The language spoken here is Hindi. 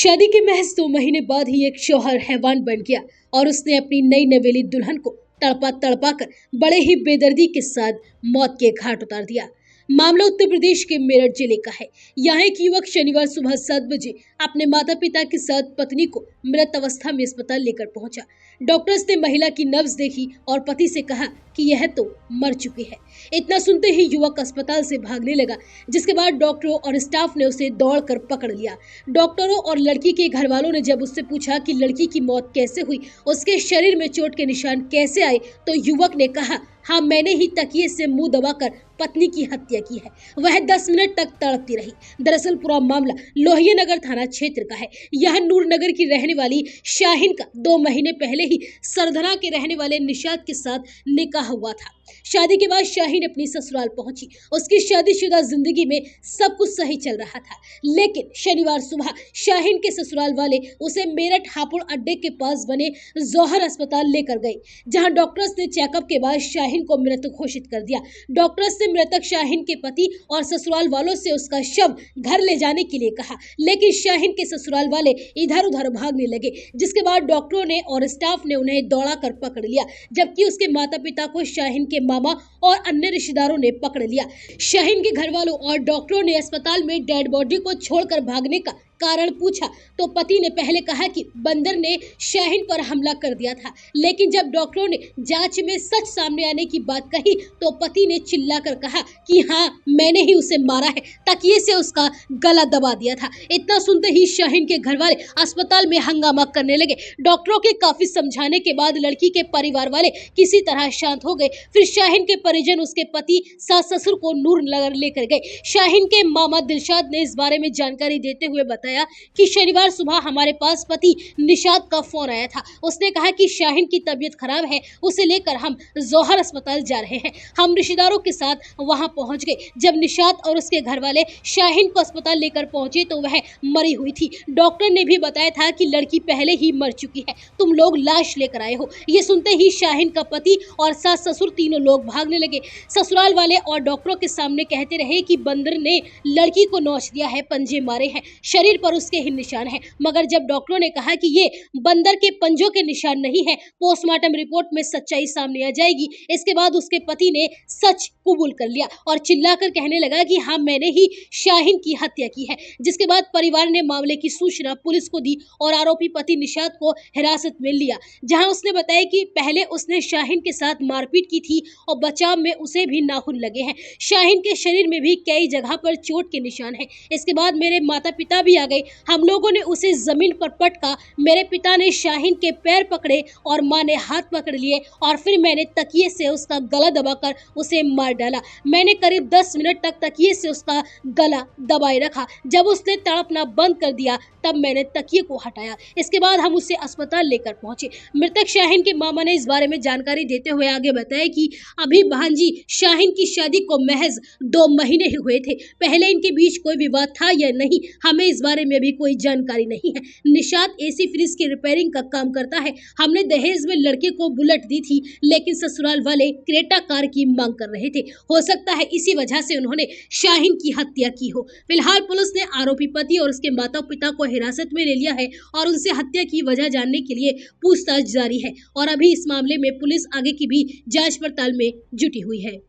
शादी के महज 2 महीने बाद ही एक शौहर हैवान बन गया और उसने अपनी नई नवेली दुल्हन को तड़पा तड़पा कर बड़े ही बेदर्दी के साथ मौत के घाट उतार दिया। मामला उत्तर प्रदेश के मेरठ जिले का है। यहाँ एक युवक शनिवार सुबह 7 बजे अपने माता पिता के साथ पत्नी को मृत अवस्था में अस्पताल लेकर पहुंचा। डॉक्टर्स ने महिला की नब्ज देखी और पति से कहा कि यह तो मर चुकी है। इतना सुनते ही युवक अस्पताल से भागने लगा, जिसके बाद डॉक्टरों और स्टाफ ने उसे दौड़कर पकड़ लिया। डॉक्टरों और लड़की के घर वालों ने जब उससे पूछा कि लड़की की मौत कैसे हुई, उसके शरीर में चोट के निशान कैसे आए, तो युवक ने कहा, हाँ, मैंने ही तकिए से मुंह दबाकर पत्नी की हत्या की है। वह 10 मिनट तक तड़पती रही। दरअसल पूरा मामला लोहिया थाना क्षेत्र का है। यह नूरनगर की रहने वाली शाहीन का 2 महीने पहले ही सरधना के रहने वाले निशात के साथ निकाह हुआ था। शादी के बाद शाहीन अपनी ससुराल पहुंची। उसकी शादीशुदा जिंदगी में सब कुछ सही चल रहा था, लेकिन शनिवार सुबह शाहीन के ससुराल वाले उसे मेरठ हापुड़ अड्डे के पास बने जौहर अस्पताल लेकर गए, जहां डॉक्टर्स ने चेकअप के बाद शाहीन को मृत घोषित कर दिया। डॉक्टर्स ने मृतक शाहीन के पति और ससुराल वालों से उसका शव घर ले जाने के लिए कहा, लेकिन शाहीन के ससुराल वाले इधर उधर भागने लगे, जिसके बाद डॉक्टरों ने और स्टाफ ने उन्हें दौड़ाकर पकड़ लिया, जबकि उसके माता पिता को शाहीन के मामा और अन्य रिश्तेदारों ने पकड़ लिया। शाहीन के घर वालों और डॉक्टरों ने अस्पताल में डेड बॉडी को छोड़कर भागने का कारण पूछा तो पति ने पहले कहा कि बंदर ने शाहीन पर हमला कर दिया था, लेकिन जब डॉक्टरों ने जांच में सच सामने आने की बात कही तो पति ने चिल्लाकर कहा कि हाँ, मैंने ही उसे मारा है, तकिए से उसका गला दबा दिया था। इतना सुनते ही शाहीन के घर वाले अस्पताल में हंगामा करने लगे। डॉक्टरों के काफी समझाने के बाद लड़की के परिवार वाले किसी तरह शांत हो गए। फिर शाहीन के परिजन उसके पति सास ससुर को नूरनगर लेकर गए। शाहीन के मामा दिलशाद ने इस बारे में जानकारी देते हुए बताया कि शनिवार सुबह हमारे पास पति निशात का फोन आया था। उसने कहा कि शाहीन की तबीयत खराब है, उसे लेकर हम जौहर अस्पताल जा रहे हैं। हम रिश्तेदारों के साथ वहां पहुंच गए। जब निशात और उसके घर वाले शाहीन को अस्पताल लेकर पहुंचे तो वह मरी हुई थी। डॉक्टर ने भी बताया था कि लड़की पहले ही मर चुकी है, तुम लोग लाश लेकर आए हो। ये सुनते ही शाहीन का पति और सास ससुर तीनों लोग भागने लगे। ससुराल वाले और डॉक्टरों के सामने कहते रहे कि बंदर ने लड़की को नोच दिया है, पंजे मारे हैं, शरीर पर उसके ही निशान है। मगर जब डॉक्टरों ने कहा कि ये बंदर के पंजों के निशान नहीं है, पोस्टमार्टम रिपोर्ट में सच्चाई सामने आ जाएगी। इसके बाद उसके पति ने सच कबूल कर लिया और चिल्लाकर कहने लगा कि हाँ, मैंने ही शाहीन की हत्या की है। जिसके बाद परिवार ने मामले की सूचना पुलिस को दी और आरोपी पति निशात को हिरासत में लिया, जहां उसने बताया कि पहले उसने शाहीन के साथ मारपीट की थी और बचाव में उसे भी नाखून लगे हैं। शाहीन के शरीर में भी कई जगह पर चोट के निशान हैं। इसके बाद मेरे माता पिता भी आ गए। हम लोगों ने उसे जमीन पर पटका। मेरे पिता ने शाहीन के पैर पकड़े और मां ने हाथ पकड़ लिए और फिर मैंने तकिए से उसका गला दबाकर उसे मार डाला। मैंने करीब 10 मिनट तक तकिए से उसका गला दबाए रखा। जब उसने तड़पना बंद कर दिया तब मैंने तकिए को हटाया। इसके बाद हम उसे अस्पताल लेकर पहुंचे। मृतक शाहीन के मामा ने इस बारे में जानकारी देते हुए आगे बताया कि अभी भांजी शाहीन की शादी को महज 2 महीने ही हुए थे। पहले इनके बीच कोई विवाद था या नहीं, हमें इस बारे में भी कोई जानकारी नहीं है। निशात एसी फ्रिज की रिपेयरिंग का काम करता है। हमने दहेज में लड़के को बुलेट दी थी, लेकिन ससुराल वाले क्रेटा कार की मांग कर रहे थे। हो सकता है इसी वजह से उन्होंने शाहीन की हत्या की हो। फिलहाल पुलिस ने आरोपी पति और उसके माता पिता को हिरासत में ले लिया है और उनसे हत्या की वजह जानने के लिए पूछताछ जारी है और अभी इस मामले में पुलिस आगे की भी जांच पड़ताल में जुटी हुई है।